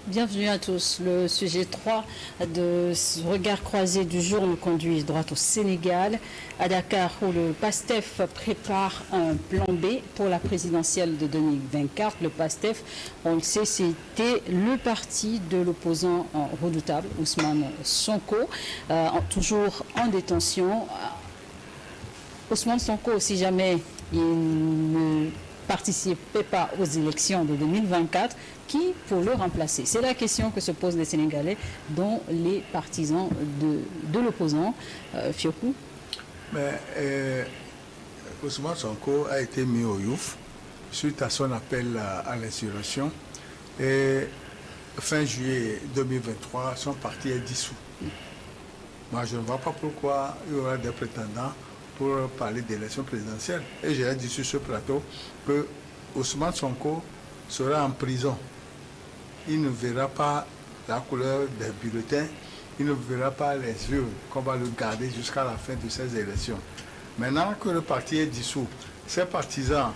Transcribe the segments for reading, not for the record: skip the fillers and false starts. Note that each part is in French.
Bienvenue à tous. Le sujet 3 de ce regard croisé du jour nous conduit droit au Sénégal, à Dakar, où le PASTEF prépare un plan B pour la présidentielle de 2024. Le PASTEF, on le sait, c'était le parti de l'opposant redoutable, Ousmane Sonko, toujours en détention. Ousmane Sonko, si jamais il ne participait pas aux élections de 2024, qui pour le remplacer? C'est la question que se posent les Sénégalais, dont les partisans de l'opposant. Fiokou. Ousmane Sonko a été mis au Youf suite à son appel à l'insurrection. Et fin juillet 2023, son parti est dissous. Moi, je ne vois pas pourquoi il y aura des prétendants pour parler d'élection présidentielle. Et j'ai dit sur ce plateau que Ousmane Sonko sera en prison. Il ne verra pas la couleur des bulletins, il ne verra pas les yeux qu'on va le garder jusqu'à la fin de ces élections. Maintenant que le parti est dissous, ces partisans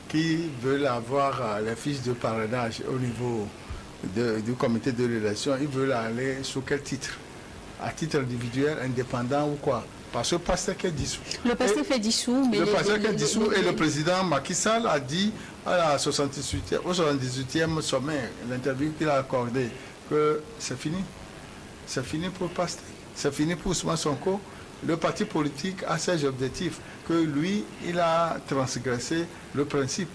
qui veulent avoir les fiches de parrainage au niveau du comité de l'élection, ils veulent aller sous quel titre? À titre individuel, indépendant ou quoi? Parce que le PASTEF est dissous. Le PASTEF est dissous, mais... Le PASTEF est dissous et le président Macky Sall a dit à la 78e sommet, l'interview qu'il a accordé, que c'est fini. C'est fini pour le PASTEF. C'est fini pour Ousmane Sonko. Le parti politique a ses objectifs. Que lui, il a transgressé le principe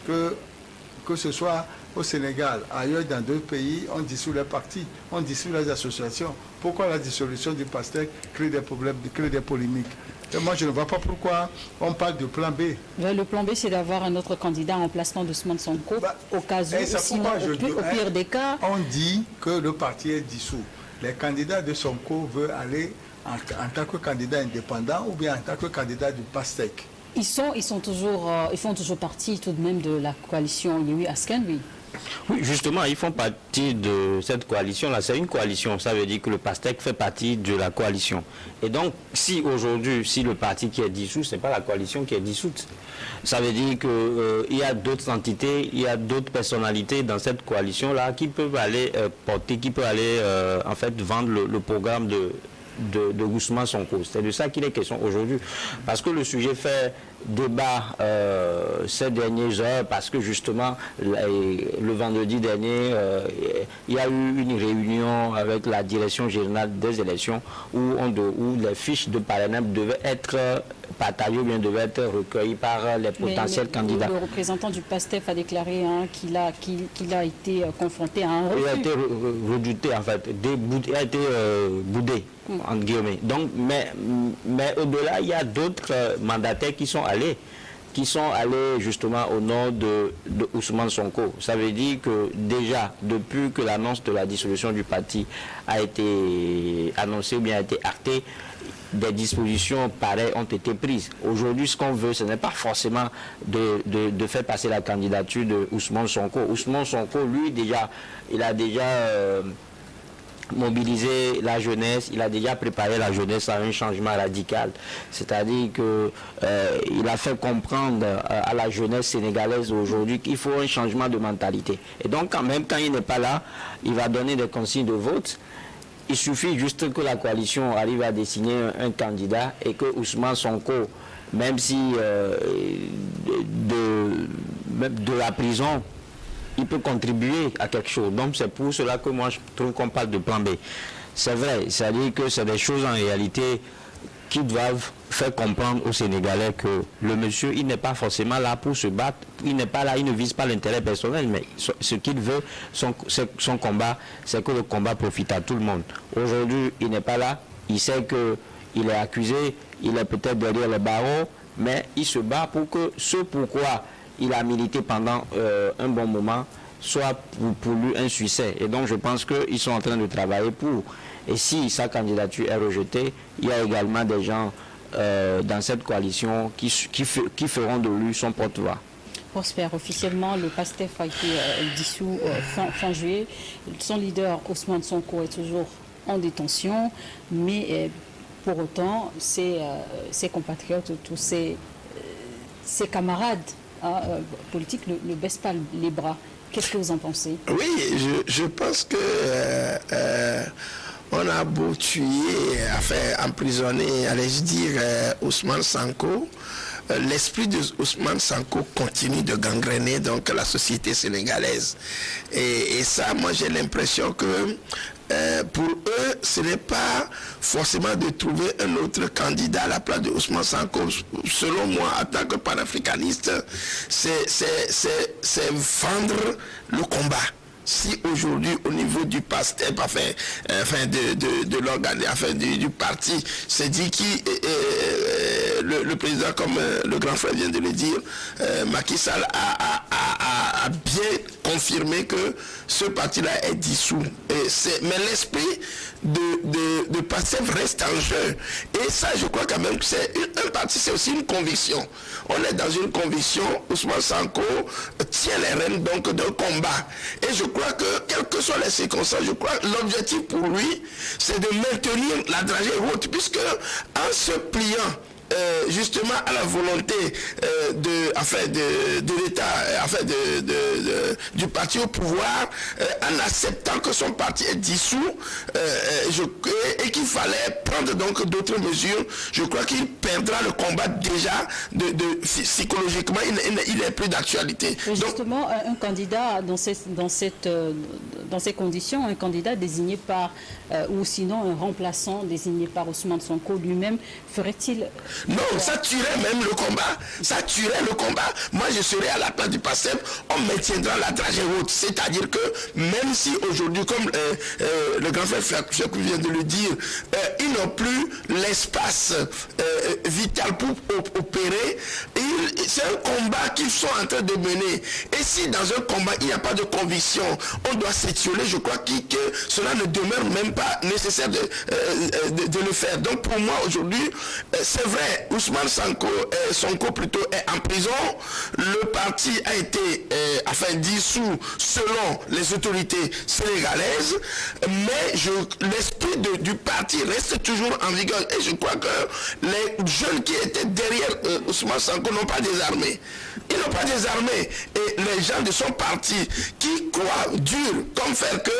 que ce soit au Sénégal, ailleurs dans d'autres pays, on dissout les partis, on dissout les associations. Pourquoi la dissolution du PASTEF crée des problèmes, crée des polémiques? Et moi, je ne vois pas pourquoi on parle de plan B. Le plan B, c'est d'avoir un autre candidat en remplacement d'Ousmane Sonko, au cas où, sinon, au pire des cas... On dit que le parti est dissous. Les candidats de Sonko veulent aller en tant que candidat indépendant ou bien en tant que candidat du PASTEF. Ils font toujours partie tout de même de la coalition Yewwi Askan Wi. Oui, justement, ils font partie de cette coalition-là. C'est une coalition, ça veut dire que le PASTEF fait partie de la coalition. Et donc, si aujourd'hui, si le parti qui est dissous, ce n'est pas la coalition qui est dissoute, ça veut dire qu'il y a d'autres entités, il y a d'autres personnalités dans cette coalition-là qui peuvent aller porter, qui peuvent aller en fait vendre le programme de Ousmane Sonko. C'est de ça qu'il est question aujourd'hui. Parce que le sujet fait débat ces dernières heures, parce que justement, le vendredi dernier, il y a eu une réunion avec la direction générale des élections où les fiches de parrainage devaient être partagées ou bien devaient être recueillies par les potentiels candidats. Le représentant du PASTEF a déclaré qu'il a été confronté à un refus. Il a été redouté, en fait, il a été boudé. Entre guillemets. Donc, mais au-delà, il y a d'autres mandataires qui sont allés justement au nom de Ousmane Sonko. Ça veut dire que déjà, depuis que l'annonce de la dissolution du parti a été annoncée ou bien a été actée, des dispositions pareilles ont été prises. Aujourd'hui, ce qu'on veut, ce n'est pas forcément de faire passer la candidature de Ousmane Sonko. Ousmane Sonko, lui, il a déjà mobiliser la jeunesse, il a déjà préparé la jeunesse à un changement radical. C'est-à-dire qu'il a fait comprendre à la jeunesse sénégalaise aujourd'hui qu'il faut un changement de mentalité. Et donc, même quand il n'est pas là, il va donner des consignes de vote. Il suffit juste que la coalition arrive à désigner un candidat et que Ousmane Sonko, même si de la prison, il peut contribuer à quelque chose. Donc c'est pour cela que moi je trouve qu'on parle de plan B. C'est vrai, c'est-à-dire que c'est des choses en réalité qui doivent faire comprendre aux Sénégalais que le monsieur, il n'est pas forcément là pour se battre, il n'est pas là, il ne vise pas l'intérêt personnel, mais ce qu'il veut, son combat, c'est que le combat profite à tout le monde. Aujourd'hui, il n'est pas là, il sait qu'il est accusé, il est peut-être derrière les barreaux, mais il se bat pour que ce pourquoi il a milité pendant un bon moment, soit pour lui un succès. Et donc je pense qu'ils sont en train de travailler pour. Et si sa candidature est rejetée, il y a également des gens dans cette coalition qui feront de lui son porte-voix. Prosper, officiellement, le PASTEF a été dissous fin juillet. Son leader, Ousmane Sonko, est toujours en détention, mais pour autant, ses compatriotes, tous ses camarades politiques ne baissent pas les bras. Qu'est-ce que vous en pensez? Oui, je pense que on a beau tuer, enfin emprisonner, allais-je dire, Ousmane Sonko, l'esprit de Ousmane Sonko continue de gangréner donc la société sénégalaise. Et ça, moi j'ai l'impression que pour eux, ce n'est pas forcément de trouver un autre candidat à la place de Ousmane Sonko. Selon moi, en tant que panafricaniste, c'est vendre le combat. Si aujourd'hui, au niveau du PASTEF, de l'organe, du parti, c'est dit le président, comme le grand frère vient de le dire, Macky Sall a bien confirmé que ce parti-là est dissous. Mais l'esprit de PASTEF reste en jeu. Et ça, je crois quand même que c'est un parti, c'est aussi une conviction. On est dans une conviction. Ousmane Sonko tient les rênes donc d'un combat. Et je crois que, quelles que soient les circonstances, je crois que l'objectif pour lui, c'est de maintenir la dragée haute, puisque en se pliant justement à la volonté de l'État, du parti au pouvoir, en acceptant que son parti est dissous et qu'il fallait prendre donc d'autres mesures, je crois qu'il perdra le combat déjà psychologiquement, il n'est plus d'actualité. Justement, un candidat dans ces conditions, un candidat désigné par, ou sinon un remplaçant désigné par Ousmane Sonko lui-même, ferait-il... Non, ça tuerait même le combat. Ça tuerait le combat. Moi, je serais à la place du PASTEF, on maintiendra la dragée haute. C'est-à-dire que même si aujourd'hui, comme le grand frère Fiakou vient de le dire, ils n'ont plus l'espace vital pour opérer, c'est un combat qu'ils sont en train de mener. Et si dans un combat, il n'y a pas de conviction, on doit s'étioler, je crois que cela ne demeure même pas nécessaire de le faire. Donc pour moi, aujourd'hui, c'est vrai, Ousmane Sonko plutôt est en prison. Le parti a été dissous selon les autorités sénégalaises, mais l'esprit du parti reste toujours en vigueur. Et je crois que les jeunes qui étaient derrière Ousmane Sonko n'ont pas désarmé. Ils n'ont pas désarmé. Et les gens de son parti qui croient dur comme faire que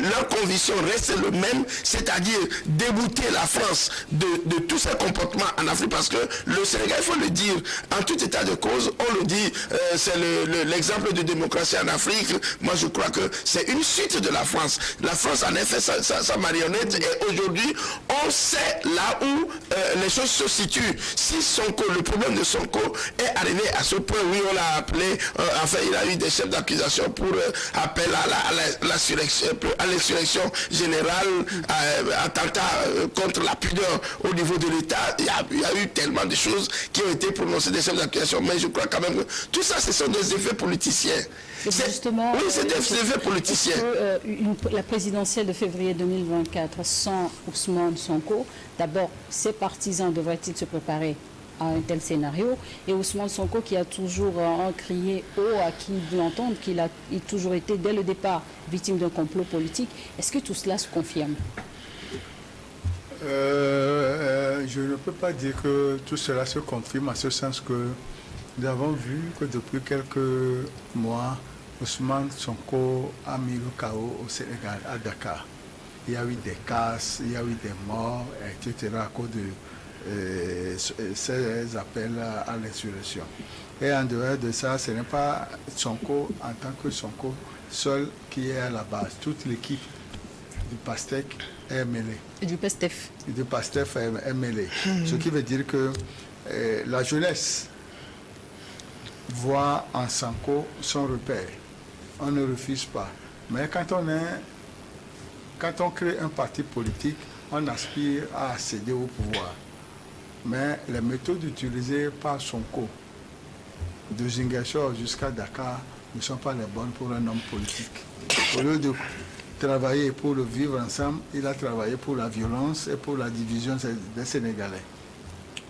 leur conviction reste le même, c'est-à-dire débouter la France de tous ses comportements en Afrique, parce que le Sénégal, il faut le dire, en tout état de cause, on le dit, c'est l'exemple de démocratie en Afrique. Moi, je crois que c'est une suite de la France. La France en a fait sa marionnette, et aujourd'hui, on sait là où les choses se situent. Si Sonko, le problème de Sonko est arrivé à ce point, oui, on l'a appelé, il a eu des chefs d'accusation pour appel à l'insurrection générale, attentat contre la pudeur au niveau de l'État. Il y a eu tellement de choses qui ont été prononcées, des chefs d'accusation, mais je crois quand même que tout ça, ce sont des effets politiciens. Justement, oui, c'est des effets politiciens. La présidentielle de février 2024 sans Ousmane Sonko, d'abord, ses partisans devraient-ils se préparer à un tel scénario? Et Ousmane Sonko, qui a toujours crié haut, à qui vous l'entendre, qu'il a toujours été dès le départ victime d'un complot politique, est-ce que tout cela se confirme? Je ne peux pas dire que tout cela se confirme, en ce sens que nous avons vu que depuis quelques mois, Ousmane Sonko a mis le chaos au Sénégal, à Dakar. Il y a eu des casses, il y a eu des morts, etc. à cause de ces appels à l'insurrection. Et en dehors de ça, ce n'est pas Sonko en tant que Sonko seul qui est à la base. Toute l'équipe du PASTEF est mêlée. Et du PASTEF. Du PASTEF est mêlée. Ce qui veut dire que la jeunesse voit en Sonko son repère. On ne refuse pas. Mais quand on crée un parti politique, on aspire à accéder au pouvoir. Mais les méthodes utilisées par Sonko, de Ziguinchor jusqu'à Dakar, ne sont pas les bonnes pour un homme politique. Au lieu de travailler pour le vivre ensemble, il a travaillé pour la violence et pour la division des Sénégalais.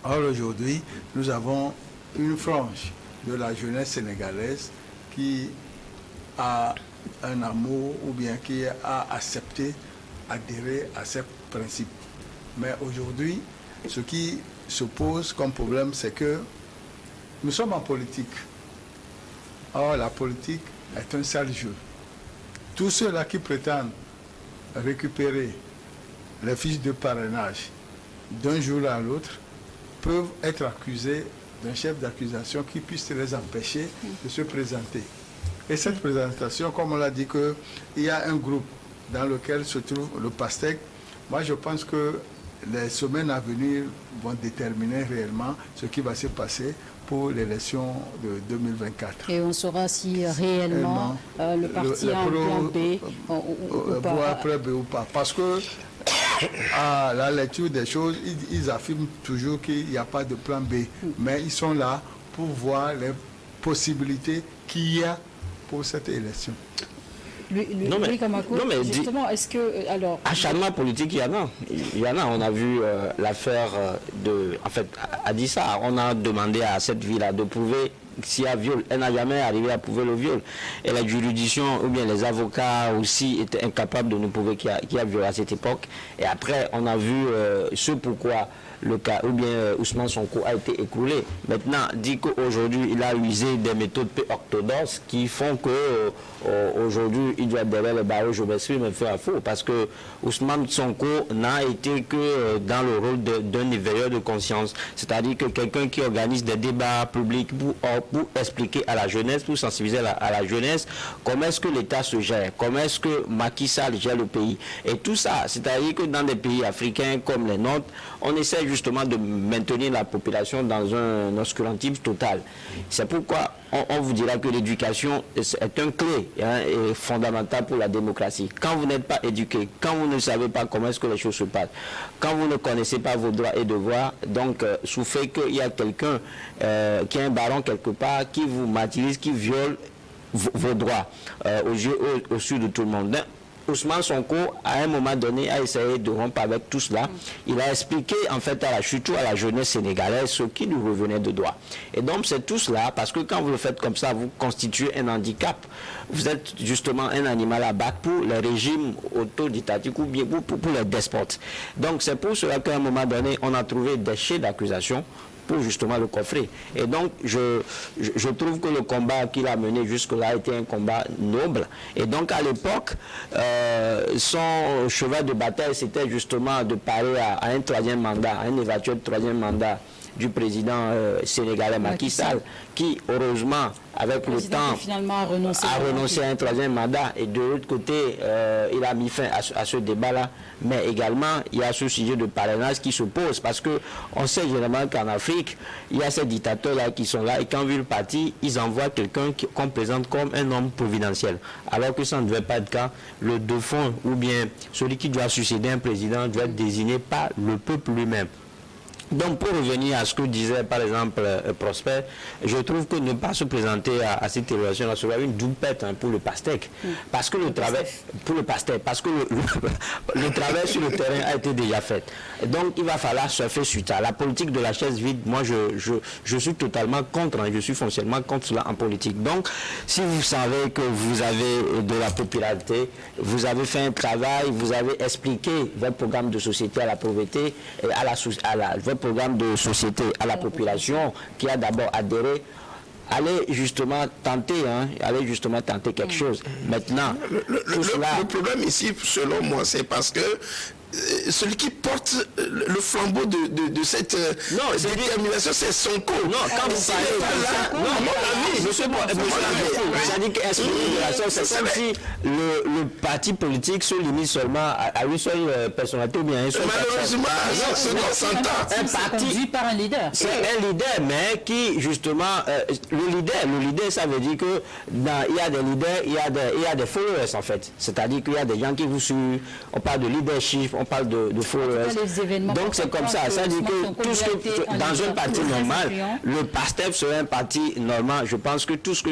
Or, aujourd'hui, nous avons une frange de la jeunesse sénégalaise qui a un amour ou bien qui a accepté, adhéré à ces principes. Mais aujourd'hui, ce qui se pose comme problème, c'est que nous sommes en politique. Or, la politique est un sale jeu. Tous ceux-là qui prétendent récupérer les fiches de parrainage d'un jour à l'autre peuvent être accusés d'un chef d'accusation qui puisse les empêcher de se présenter. Et cette présentation, comme on l'a dit, il y a un groupe dans lequel se trouve le PASTEC. Moi, je pense que les semaines à venir vont déterminer réellement ce qui va se passer pour l'élection de 2024. Et on saura si réellement le parti a un plan B ou pas. Plan B ou pas. Parce que à la lecture des choses, ils affirment toujours qu'il n'y a pas de plan B. Mais ils sont là pour voir les possibilités qu'il y a pour cette élection. Louis Kamako, justement, est-ce que... alors acharnement politique, il y en a. On a vu l'affaire en fait, a dit ça. On a demandé à cette ville-là de prouver s'il y a viol. Elle n'a jamais arrivé à prouver le viol. Et la juridiction, ou bien les avocats aussi, étaient incapables de nous prouver qu'il y a viol à cette époque. Et après, on a vu ce pourquoi le cas, ou bien Ousmane Sonko a été écroulé. Maintenant, dit qu'aujourd'hui, il a usé des méthodes peu orthodoxes qui font que aujourd'hui, il doit être derrière le barreau. Je m'exprime, mais fait à faux. Parce que Ousmane Sonko n'a été que dans le rôle d'un éveilleur de conscience. C'est-à-dire que quelqu'un qui organise des débats publics pour expliquer à la jeunesse, pour sensibiliser à la jeunesse, comment est-ce que l'État se gère, comment est-ce que Macky Sall gère le pays. Et tout ça, c'est-à-dire que dans des pays africains comme les nôtres, on essaie justement de maintenir la population dans un obscurantisme total. C'est pourquoi on vous dira que l'éducation est un clé et fondamental pour la démocratie. Quand vous n'êtes pas éduqué, quand vous ne savez pas comment est-ce que les choses se passent, quand vous ne connaissez pas vos droits et devoirs, donc sous fait qu'il y a quelqu'un qui a un baron quelque part qui vous martyrise, qui viole vos droits aux yeux de tout le monde. Ousmane Sonko, à un moment donné, a essayé de rompre avec tout cela. Il a expliqué, en fait, surtout à la jeunesse sénégalaise, ce qui lui revenait de droit. Et donc, c'est tout cela, parce que quand vous le faites comme ça, vous constituez un handicap. Vous êtes justement un animal à battre pour les régimes autodictatiques ou bien pour les despotes. Donc, c'est pour cela qu'à un moment donné, on a trouvé des chefs d'accusation pour justement le coffrer. Et donc, je trouve que le combat qu'il a mené jusque-là a été un combat noble. Et donc, à l'époque, son cheval de bataille, c'était justement de parler à un troisième mandat, à un éventuel troisième mandat du président sénégalais Macky Sall, qui, heureusement, avec le temps, finalement a renoncé à un troisième mandat. Et de l'autre côté, il a mis fin à ce débat-là. Mais également, il y a ce sujet de parrainage qui se pose, parce qu'on sait généralement qu'en Afrique, il y a ces dictateurs-là qui sont là, et quand vu le parti, ils envoient quelqu'un qu'on présente comme un homme providentiel. Alors que ça ne devait pas être le cas. Le défunt, ou bien celui qui doit succéder un président, doit être désigné par le peuple lui-même. Donc, pour revenir à ce que disait par exemple Prosper, je trouve que ne pas se présenter à cette évaluation serait une doublette pour le PASTEC. Parce que le travail, pour le PASTEC, parce que le travail sur le terrain a été déjà fait. Donc, il va falloir se faire suite à la politique de la chaise vide. Moi, je suis totalement contre, je suis foncièrement contre cela en politique. Donc, si vous savez que vous avez de la popularité, vous avez fait un travail, vous avez expliqué votre programme de société à la pauvreté, et votre programme de société à la population qui a d'abord adhéré, allez justement tenter quelque chose. Maintenant, le problème ici, selon moi, c'est parce que celui qui porte le flambeau de cette détermination, c'est Sonko. Non, quand vous parlez c'est comme si le parti politique se limite seulement à une seule personnalité ou bien à une seule personne. Malheureusement, un parti conduit par un leader. C'est un leader, mais qui justement, le leader, ça veut dire que il y a des leaders, il y a des followers en fait. C'est-à-dire qu'il y a des gens qui vous suivent. On parle de leadership, on parle de followers. Donc c'est comme ça. Ça dit que tout ce que dans un parti normal, le PASTEF serait un parti normal. Je pense que tout ce que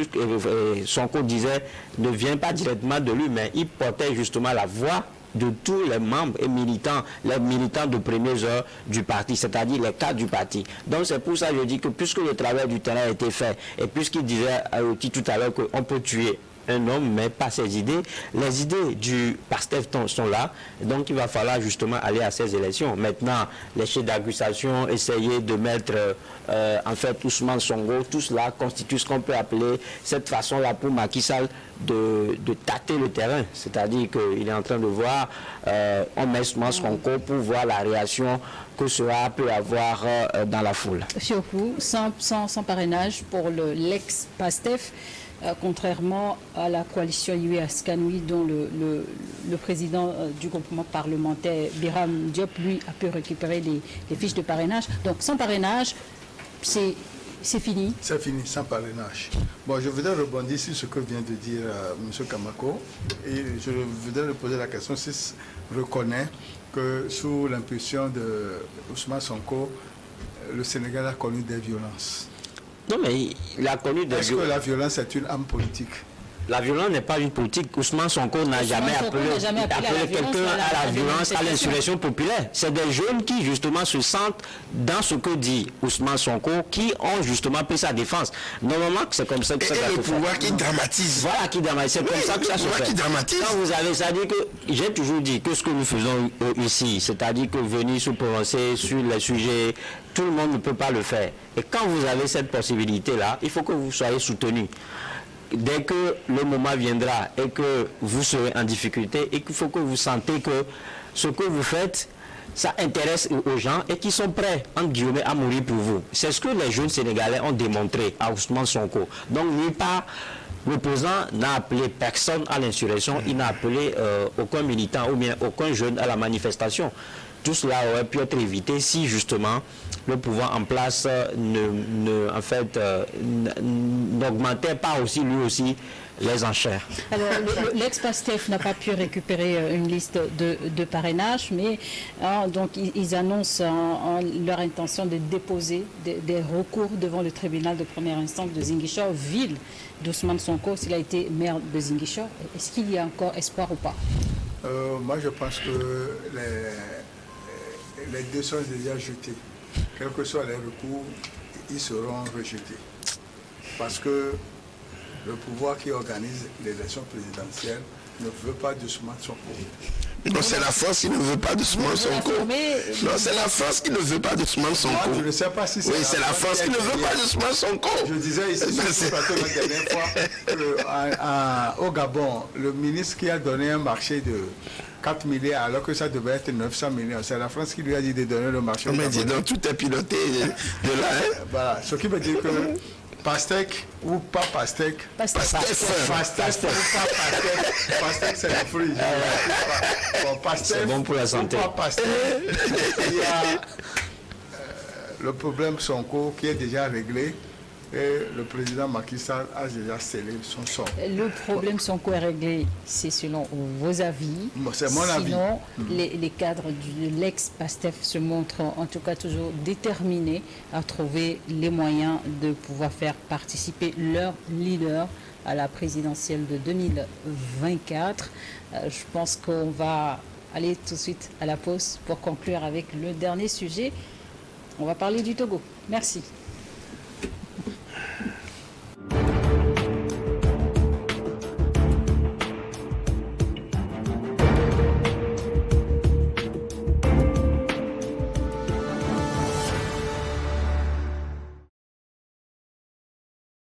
Sonko disait ne vient pas directement de lui, mais il portait justement la voix de tous les membres et militants, les militants de premières heures du parti, c'est-à-dire les cadres du parti. Donc c'est pour ça que je dis que puisque le travail du terrain a été fait, et puisqu'il disait tout à l'heure qu'on peut tuer un homme, mais pas ses idées. Les idées du PASTEF sont là, donc il va falloir justement aller à ces élections. Maintenant, les chefs d'accusation, essayer de mettre en fait Ousmane Sonko, tout cela constitue ce qu'on peut appeler cette façon-là pour Macky Sall de tâter le terrain. C'est-à-dire qu'il est en train de voir, on met Ousmane Sonko pour voir la réaction que cela peut avoir dans la foule. Surtout, sans parrainage pour l'ex-PASTEF, contrairement à la coalition Yewwi Askan Wi, dont le président du groupement parlementaire, Biram Diop, lui, a pu récupérer les fiches de parrainage. Donc, sans parrainage, c'est fini. C'est fini, sans parrainage. Bon, je voudrais rebondir sur ce que vient de dire M. Kamako. Et je voudrais lui poser la question s'il reconnaît que sous l'impulsion de Ousmane Sonko, le Sénégal a connu des violences. Non, mais il a connu des violences. Est-ce que la violence est une arme politique? La violence n'est pas une politique. Ousmane Sonko n'a jamais appelé quelqu'un à la violence, à l'insurrection populaire. C'est des jeunes qui justement se sentent dans ce que dit Ousmane Sonko, qui ont justement pris sa défense. Normalement, c'est comme ça que ça se fait. Et le pouvoir qui dramatise. Voilà, qui dramatise. C'est comme ça que ça se fait. Quand vous avez, c'est-à-dire que j'ai toujours dit que ce que nous faisons ici, c'est-à-dire que venir se prononcer sur les sujets, tout le monde ne peut pas le faire. Et quand vous avez cette possibilité-là, il faut que vous soyez soutenus. Dès que le moment viendra et que vous serez en difficulté et qu'il faut que vous sentez que ce que vous faites, ça intéresse aux gens et qui sont prêts, entre guillemets, à mourir pour vous. C'est ce que les jeunes Sénégalais ont démontré à Ousmane Sonko. Donc, nulle part, le président n'a appelé personne à l'insurrection, il n'a appelé aucun militant ou bien aucun jeune à la manifestation. Tout cela aurait pu être évité si justement le pouvoir en place n'augmentait pas aussi lui aussi les enchères. Alors l'ex-PASTEF n'a pas pu récupérer une liste de parrainage, mais donc ils annoncent leur intention de déposer des recours devant le tribunal de première instance de Ziguinchor, ville d'Ousmane Sonko, s'il a été maire de Ziguinchor. Est-ce qu'il y a encore espoir ou pas? Moi je pense que les deux sont déjà jetés. Quels que soient les recours, ils seront rejetés. Parce que le pouvoir qui organise l'élection présidentielle ne veut pas d'Ousmane Sonko. Non, c'est la France qui ne veut pas d'Ousmane Sonko. Non, c'est la France qui ne veut pas d'Ousmane Sonko. Moi, je ne sais pas si c'est c'est la France qui ne veut pas d'Ousmane Sonko. Je disais ici sur le plateau la dernière fois au Gabon, le ministre qui a donné un marché de 4 milliards alors que ça devait être 900 millions. C'est la France qui lui a dit de donner le marché. Mais dis donc, tout est piloté de là. Hein? Voilà, ce qui veut dire que Pastèque ou pas Pastèque, Pastèque ou pas Pastèque, Pastèque c'est le fruit. C'est bon pour la santé. Il y a le problème Sonko qui est déjà réglé et le président Macky Sall a déjà scellé son sort. Le problème Sonko est réglé, c'est selon vos avis. C'est mon avis. Sinon, les cadres de l'ex-PASTEF se montrent en tout cas toujours déterminés à trouver les moyens de pouvoir faire participer leur leader à la présidentielle de 2024. Je pense qu'on va aller tout de suite à la pause pour conclure avec le dernier sujet. On va parler du Togo. Merci.